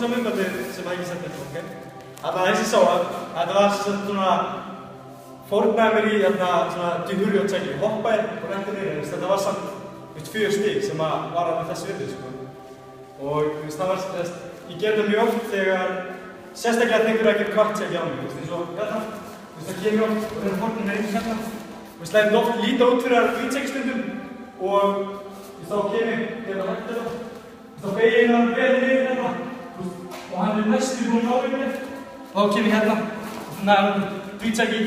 að sjá myndbandið sem að ég setti þetta, ok? Þannig að þessi sá að þetta var svona fórnaði mér í svona djúhurjótsæki, hoppaði og rendi niður, þetta var samt 4 stig sem var alveg þess virði, sko. Og það var, ég ger þetta mjög oft þegar sérstaklega þegar einhver ekki kvartsæki á mig, eins og hérna, það kemur oft og hérna hornin einu hérna. Það er oft líta út fyrir að hvítsekkistundum og þá kemur hérna hægt þetta. Þá beigir einan beðið niður hérna og hann næstu búinn á mig. Þá kemur hérna og hvítsekki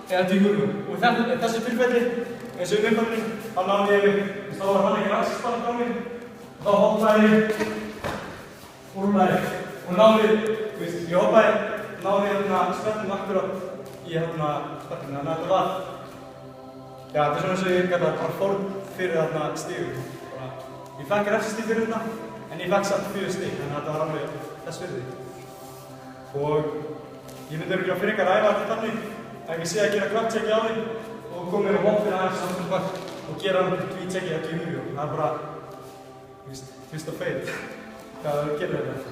eða djúhurjó. Og í þessu tilfelli, eins og myndbandinu, þá náði ég, þá var hann ekki raskspannað á mig. Þá hoppaði ég, rúlaði og náði, ég hoppaði, náði spennum akkurát í spenninu. Þannig að þetta var, já, þetta er svona eins og ég gæti bara fórn fyrir stigum. Ég fekk refsistig fyrir þetta, en ég fekk samt 4 stig, þannig að þetta var alveg þess virði. Og ég myndi örugglega frekar æfa þetta þannig að ég sé að gera kvartsæki á þig og koma mér á hopp fyrir aðeins samt kvart og gera hann hvítsekki eða djúhurjó. Það er bara, fyrst og feit, hvað það gerir þetta.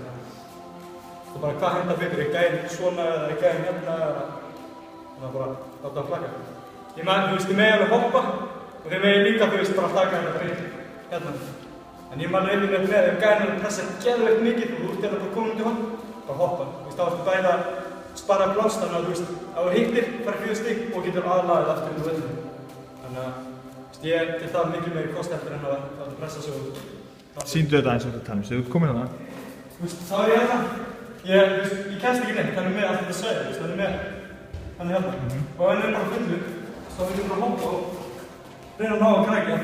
Það er bara hvað henda betur, er gæðin svona eða er gæðin hérna eða það er bara láta að flagga. Ég með alveg hoppa og þeir megi líka bara taka þetta hérna. En ég man einnig með ef gæðin er pressað geðveikt mikið og þú ert bara komin til hann, bara hoppa. Þá ertu bæði að spara pláss þannig að ef þú hittir, farið 4 stig og getur aðlagið aftur inn á vellinu. Þannig að ég til það miklu meiri kost eftir en að pressa sig út. Sýndu þetta eins og þetta tannum, þú komin hana? Þá er ég hérna. Ég kemst ekki neitt, hann er með allt þetta sveið, hann er með hérna. Og hann er bara fullur, þá vil ég bara hoppa og reyna að ná að krækja.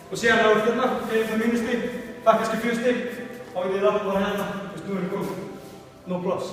Og síðan á hérna, ef ég fær mínustig, fær kannski 4 stig, þá vil ég lappa bara hérna, nú er ég komið. No pláss.